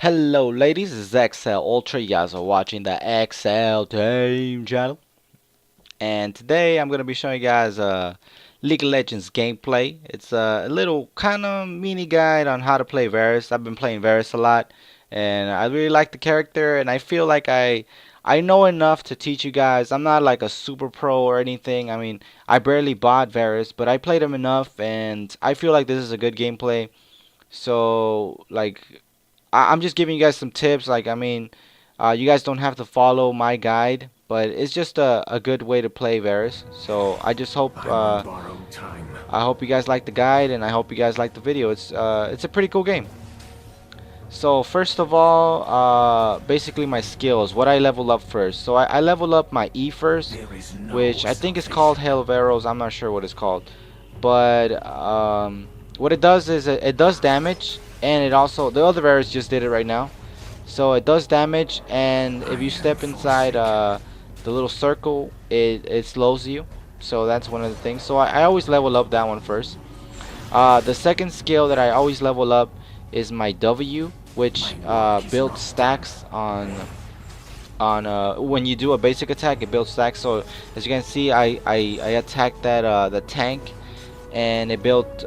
Hello ladies, this is xlUltra. You guys are watching the xlTeamChannel. And today I'm going to be showing you guys League of Legends gameplay. It's a little kind of mini guide on how to play Varus. I've been playing Varus a lot and I really like the character, and I feel like I know enough to teach you guys. I'm not like a super pro or anything. I mean, I barely bought Varus, but I played him enough and I feel like this is a good gameplay. So like I'm just giving you guys some tips. You guys don't have to follow my guide, but it's just a good way to play Varus. So I just hope I hope you guys like the guide, and I hope you guys like the video. It's a pretty cool game. So first of all, basically my skills, what I level up first. So I level up my E first, which I think is called Hail of Arrows. I'm not sure what it's called, but what it does is it does damage, and it also, the other Varus just did it right now. So it does damage, and if you step inside the little circle, it slows you. So that's one of the things. So I always level up that one first. The second skill that I always level up is my W, which builds stacks on when you do a basic attack. It builds stacks. So as you can see, I attacked that the tank, and it built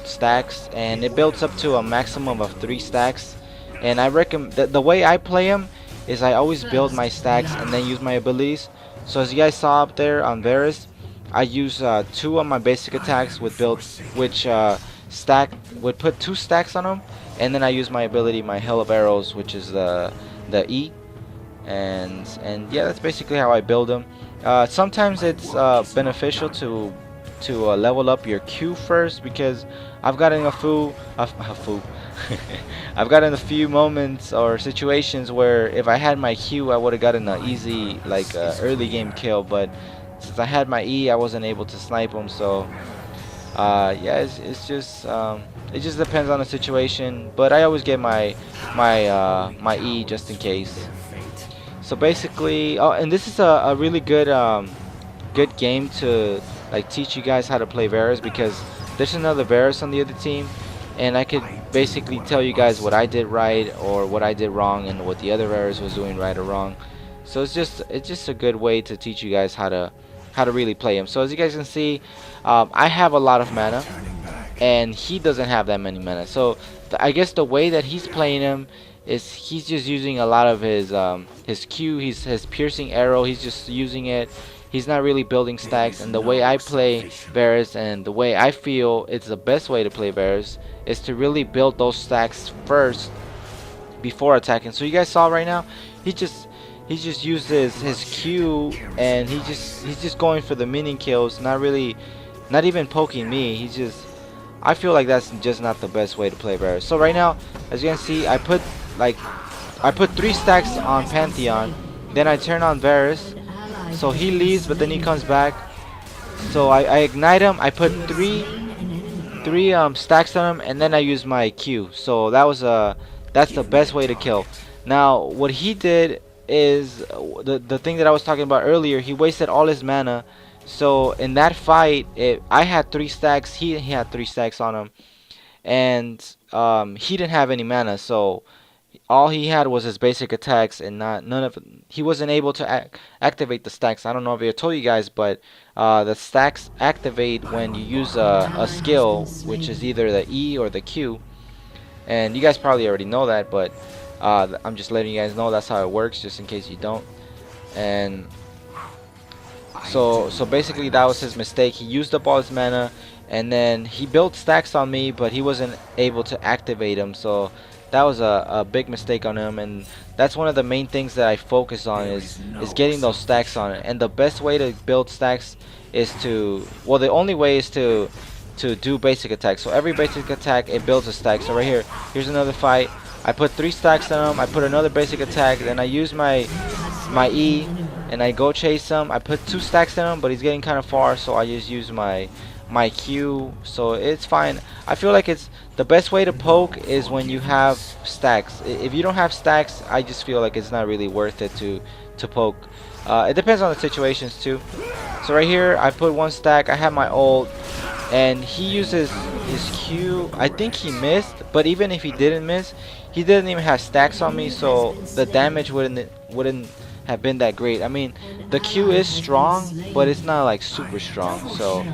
stacks, and it builds up to a maximum of 3 stacks. And I recommend the way I play him is I always build my stacks and then use my abilities. So as you guys saw up there on Varus, I use 2 of my basic attacks with build, which would put 2 stacks on them, and then I use my ability, my Hail of Arrows, which is the E, and yeah, that's basically how I build them. Sometimes it's beneficial to level up your Q first, because I've gotten I've gotten a few moments or situations where if I had my Q, I would have gotten an easy early game kill, but since I had my E, I wasn't able to snipe them. So yeah, it just depends on the situation, but I always get my E just in case. So basically, oh, and this is a really good game to teach you guys how to play Varus, because there's another Varus on the other team, and I could basically tell you guys what I did right or what I did wrong, and what the other Varus was doing right or wrong. So it's just a good way to teach you guys how to really play him. So as you guys can see, I have a lot of mana, and he doesn't have that many mana. So I guess the way that he's playing him is he's just using a lot of his Q, his piercing arrow. He's just using it. He's not really building stacks. And the way I play Varus, and the way I feel it's the best way to play Varus, is to really build those stacks first before attacking. So you guys saw right now, he just uses his Q, and he's just going for the minion kills, not even poking me. I feel like that's just not the best way to play Varus. So right now, as you can see, I put 3 stacks on Pantheon, then I turn on Varus. So he leaves, but then he comes back. So I ignite him. I put three stacks on him, and then I use my Q. So that's the best way to kill. Now what he did is the thing that I was talking about earlier. He wasted all his mana. So in that fight, I had 3 stacks. He had 3 stacks on him, and he didn't have any mana. So all he had was his basic attacks, and he wasn't able to activate the stacks. I don't know if I told you guys, but the stacks activate when you use a skill, which is either the E or the Q. And you guys probably already know that, but I'm just letting you guys know that's how it works, just in case you don't. And so basically that was his mistake. He used up all his mana, and then he built stacks on me, but he wasn't able to activate them. So that was a big mistake on him, and that's one of the main things that I focus on is getting those stacks on it. And the best way to build stacks is the only way is to do basic attacks. So every basic attack, it builds a stack. So right here's another fight. I put 3 stacks on him. I put another basic attack, then I use my E, and I go chase him. I put 2 stacks on him, but he's getting kind of far, so I just use my Q. So it's fine. I feel like it's the best way to poke is when you have stacks. If you don't have stacks, I just feel like it's not really worth it to poke. It depends on the situations too. So right here, I put 1 stack. I have my ult. and he uses his Q. I think he missed, but even if he didn't miss, he didn't even have stacks on me, so the damage wouldn't have been that great. I mean, the Q is strong, but it's not like super strong. So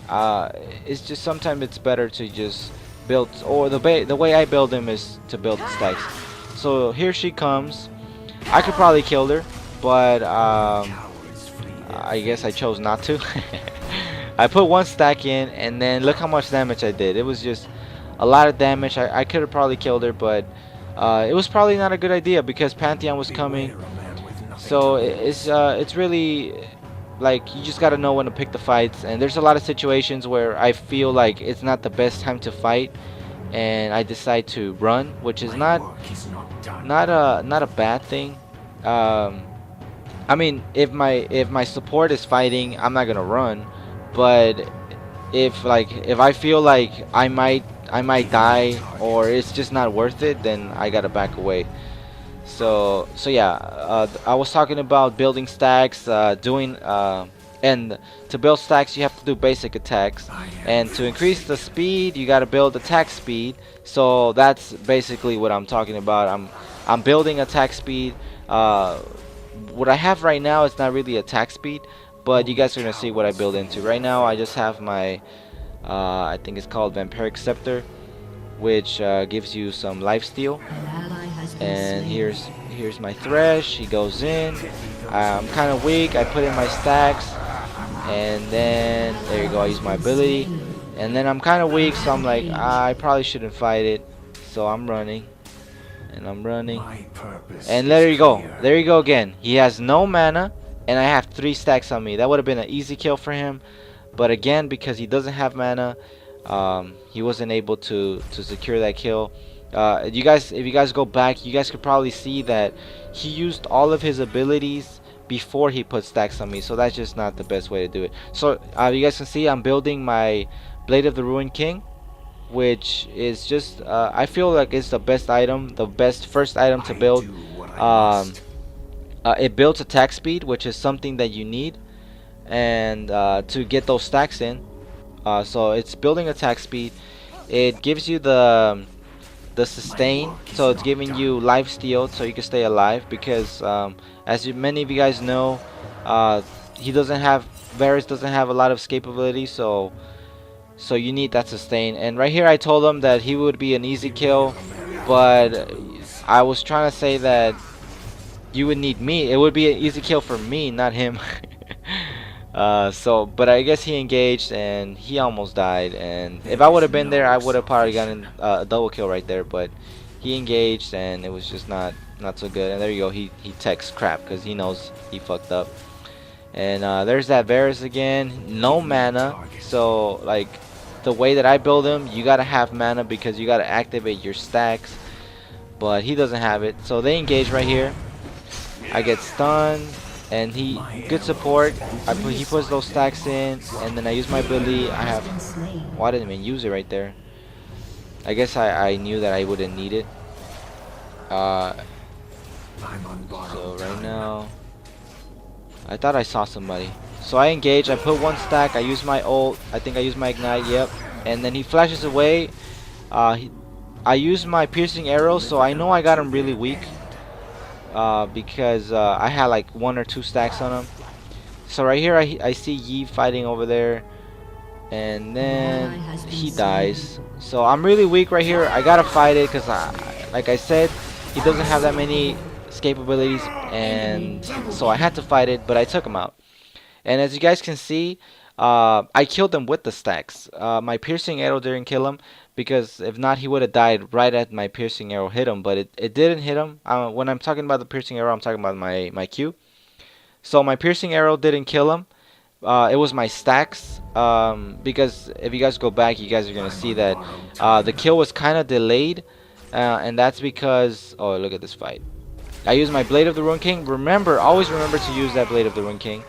uh, it's just sometimes it's better to just build, or the way I build him is to build stacks. So here she comes. I could probably kill her, but I guess I chose not to. I put one stack in, and then look how much damage I did. It was just a lot of damage. I could have probably killed her, but it was probably not a good idea because Pantheon was coming. So it's really like you just gotta know when to pick the fights. And there's a lot of situations where I feel like it's not the best time to fight, and I decide to run, which is not a bad thing. Um, I mean, if my support is fighting, I'm not gonna run. But if I feel like I might die or it's just not worth it, then I gotta back away. So yeah, I was talking about building stacks, and to build stacks you have to do basic attacks, and to increase the speed you gotta build attack speed. So that's basically what I'm talking about. I'm building attack speed. What I have right now is not really attack speed, but you guys are gonna see what I build into. Right now I just have my I think it's called Vampiric Scepter, which gives you some lifesteal. And here's my Thresh. He goes in. I'm kind of weak. I put in my stacks, and then there you go. I use my ability, and then I'm kind of weak, so I'm like, I probably shouldn't fight it. So I'm running, and I'm running, and there you go. There you go again. He has no mana, and I have 3 stacks on me. That would have been an easy kill for him, but again, because he doesn't have mana, he wasn't able to secure that kill. You guys, if you guys go back, you guys could probably see that he used all of his abilities before he put stacks on me, so that's just not the best way to do it. So you guys can see I'm building my Blade of the Ruined King, which is just I feel like it's the best item, the best first item to build. It builds attack speed, which is something that you need, and to get those stacks in. So it's building attack speed. It gives you the sustain, so it's giving you life steal so you can stay alive, because many of you guys know, he doesn't have Varus doesn't have a lot of escape ability, so you need that sustain. And right here I told him that he would be an easy kill, but I was trying to say that you would need me. It would be an easy kill for me, not him. But I guess he engaged and he almost died, and if I would have been there I would have probably gotten a double kill right there, but he engaged and it was just not so good. And there you go, he texts crap because he knows he fucked up. And there's that Varus again, no mana. So like the way that I build him, you gotta have mana because you gotta activate your stacks, but he doesn't have it. So they engage right here, I get stunned, and he good support. He puts those stacks in, and then I use my ability. I have, well, I didn't even use it right there. I guess I knew that I wouldn't need it. So right now I thought I saw somebody, so I engage. I put 1 stack. I use my ult. I think I use my ignite. Yep. And then he flashes away. I use my piercing arrow, so I know I got him really weak. Because I had like 1 or 2 stacks on him. So right here I see Yi fighting over there, and then he dies. So I'm really weak right here. I gotta fight it because like I said, he doesn't have that many escape abilities, and so I had to fight it, but I took him out. And as you guys can see, I killed him with the stacks. My piercing arrow didn't kill him, because if not he would have died right at my piercing arrow hit him, but it didn't hit him. When I'm talking about the piercing arrow, I'm talking about my Q. So my piercing arrow didn't kill him. It was my stacks, because if you guys go back, you guys are gonna see that the kill was kind of delayed, and that's because, oh, look at this fight. I used my Blade of the Ruined King. Always remember to use that Blade of the Ruined King.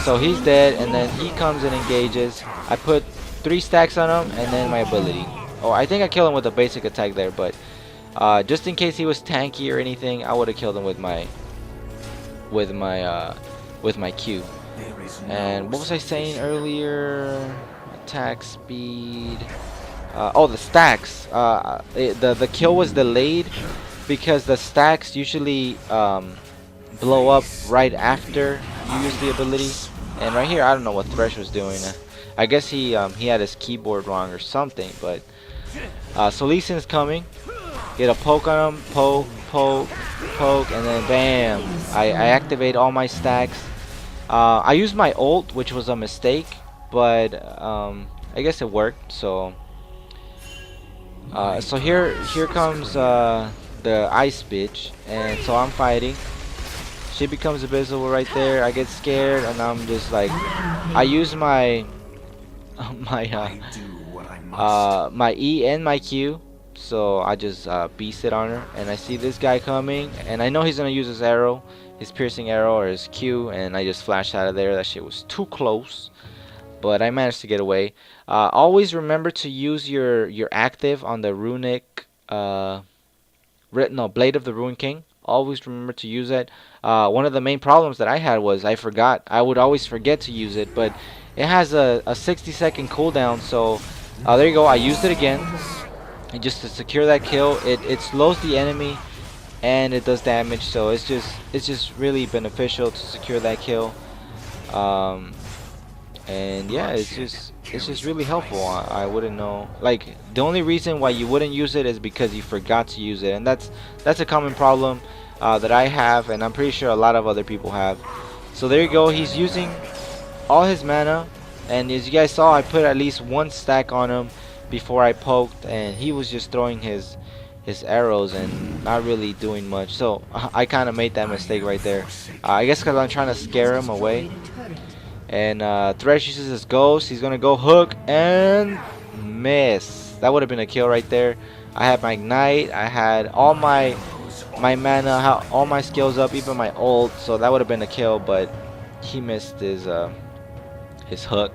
So he's dead, and then he comes and engages. I put 3 stacks on him, and then my ability. Oh, I think I killed him with a basic attack there, but just in case he was tanky or anything, I would have killed him with my Q. And what was I saying earlier? attack speed. Oh, the stacks. The kill was delayed because the stacks usually blow up right after you use the ability. And right here, I don't know what Thresh was doing. I guess he had his keyboard wrong or something. But so Lee Sin's coming. Get a poke on him. Poke, poke, poke, and then bam! I activate all my stacks. I used my ult, which was a mistake, but I guess it worked. So here comes the ice bitch, and so I'm fighting. She becomes invisible right there. I get scared, and I'm just like, I use my my E and my Q, so I just beast it on her. And I see this guy coming, and I know he's gonna use his arrow, his piercing arrow or his Q, and I just flashed out of there. That shit was too close, but I managed to get away. Always remember to use your active on the runic Blade of the Ruin King. Always remember to use it. One of the main problems that I had was I forgot. I would always forget to use it, but it has a 60-second cooldown. So there you go. I used it again, and just to secure that kill. It slows the enemy and it does damage. So it's just really beneficial to secure that kill. And yeah, it's just really helpful. I wouldn't know, like, the only reason why you wouldn't use it is because you forgot to use it, and that's a common problem that I have, and I'm pretty sure a lot of other people have. So there you go. He's using all his mana, and as you guys saw, I put at least one stack on him before I poked, and he was just throwing his arrows and not really doing much. So I kind of made that mistake right there. I guess because I'm trying to scare him away. And Thresh uses his ghost. He's gonna go hook and miss. That would have been a kill right there. I had my ignite. I had all my mana, all my skills up, even my ult. So that would have been a kill, but he missed his hook.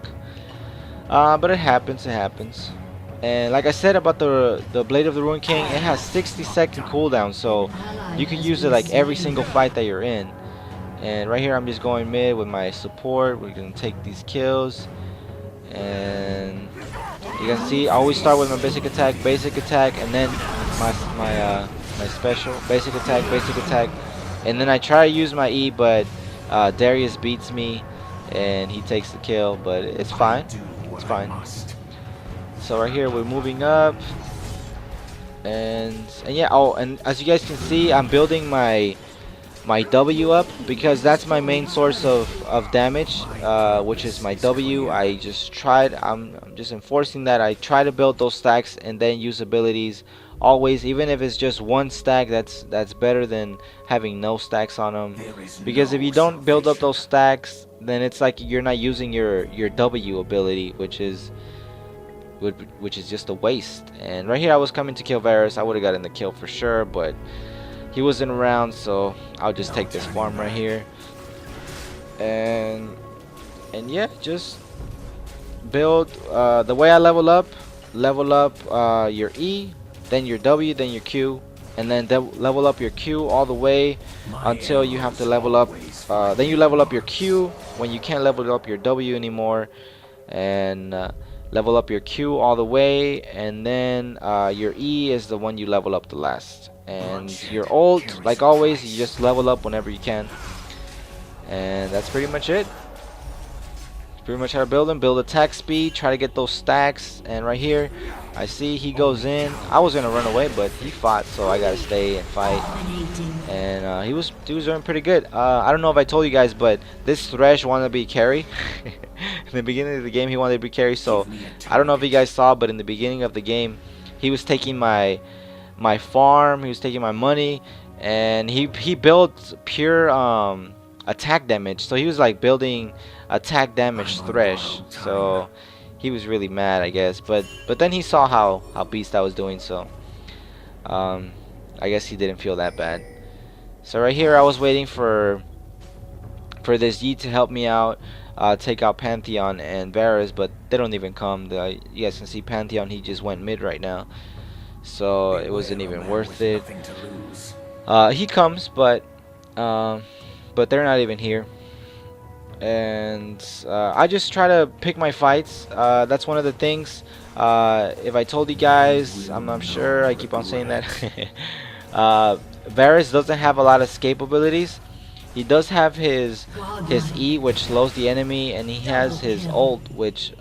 But it happens. It happens. And like I said about the Blade of the Ruin King, it has 60-second cooldown, so you can use it like every single fight that you're in. And right here I'm just going mid with my support. We're gonna take these kills, and you can see I always start with my basic attack, and then my special basic attack, and then I try to use my E, but Darius beats me and he takes the kill, but it's fine. It's fine. So right here we're moving up, and yeah. Oh, and as you guys can see, I'm building my W up because that's my main source of damage, which is my W. I just tried, I'm just enforcing that. I try to build those stacks and then use abilities always, even if it's just one stack. That's better than having no stacks on them, because if you don't build up those stacks, then it's like you're not using your W ability, which is just a waste. And right here I was coming to kill Varus. I would have gotten the kill for sure, but he wasn't around, so I'll just take this farm right here. And yeah, just build the way I level up your E, then your W, then your Q, and then level up your Q all the way until you have to level up. Then you level up your Q when you can't level up your W anymore, and level up your Q all the way, and then your E is the one you level up the last. And your ult, like always, you just level up whenever you can. And that's pretty much it. Pretty much how to build them. Build attack speed, try to get those stacks. And right here I see he goes in. I was gonna run away, but he fought, so I gotta stay and fight. And he was doing pretty good. I don't know if I told you guys, but this Thresh wanted to be carry. In the beginning of the game he wanted to be carry, so I don't know if you guys saw, but in the beginning of the game he was taking my farm, he was taking my money, and he built pure attack damage. So he was like building attack damage Thresh, so he was really mad, I guess. But then he saw how beast I was doing, so I guess he didn't feel that bad. So right here I was waiting for this Yi to help me out, take out Pantheon and Varus, but they don't even come. You guys can see Pantheon, he just went mid right now, so it wasn't even worth it. He comes, but they're not even here. and I just try to pick my fights. That's one of the things. If I told you guys, I'm sure I keep on saying that. Varus doesn't have a lot of escape abilities. He does have his E, which slows the enemy, and he has his ult, which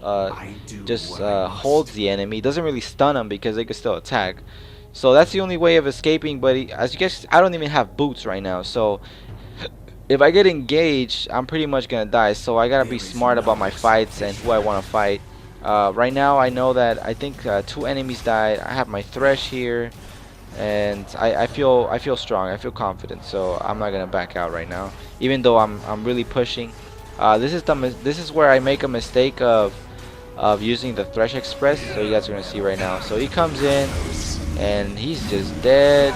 just holds the enemy. Doesn't really stun him because they can still attack. So that's the only way of escaping. But as you guys, I don't even have boots right now, so if I get engaged, I'm pretty much gonna die. So I gotta be smart about my fights and who I want to fight. Right now, I know that I think 2 enemies died. I have my Thresh here, and I feel strong. I feel confident. So I'm not gonna back out right now, even though I'm really pushing. This is where I make a mistake of using the Thresh Express. So you guys are gonna see right now. So he comes in, and he's just dead.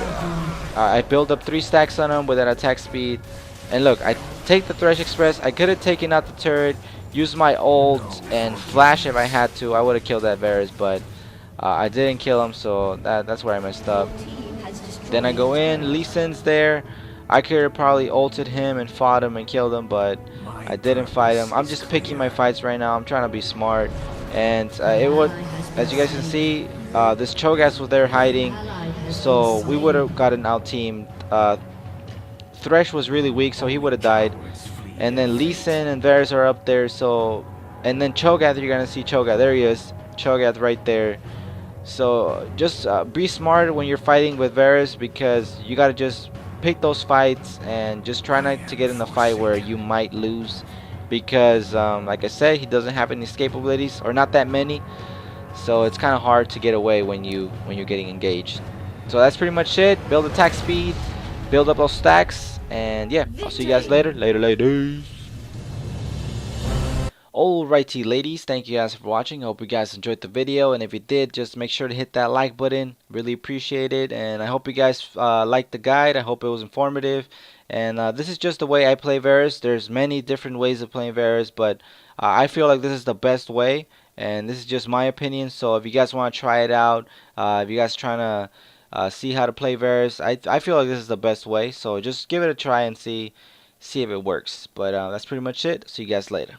I build up 3 stacks on him with that attack speed. And look, I take the Thresh Express. I could have taken out the turret, used my ult, and flash if I had to. I would have killed that Varus, but I didn't kill him, so that's where I messed up. Then I go in, Lee Sin's there. I could have probably ulted him and fought him and killed him, but I didn't fight him. I'm just picking my fights right now. I'm trying to be smart. And it would, as you guys can see, this Cho'Gath was there hiding, so we would have gotten out-teamed. Thresh was really weak, so he would have died. And then Lee Sin and Varus are up there, so... And then Cho'Gath, you're gonna see Cho'Gath. There he is. Cho'Gath right there. So just be smart when you're fighting with Varus, because you gotta just pick those fights and just try not to get in a fight where you might lose, because like I said, he doesn't have any escape abilities, or not that many, so it's kind of hard to get away when you're getting engaged. So that's pretty much it. Build attack speed, build up those stacks, and yeah, I'll see you guys later. Later. Alrighty ladies, thank you guys for watching. I hope you guys enjoyed the video, and if you did, just make sure to hit that like button. Really appreciate it, and I hope you guys liked the guide. I hope it was informative, and this is just the way I play Varus. There's many different ways of playing Varus, but I feel like this is the best way, and this is just my opinion. So if you guys want to try it out, if you guys trying to see how to play Varus, I feel like this is the best way. So just give it a try and see if it works. But that's pretty much it. See you guys later.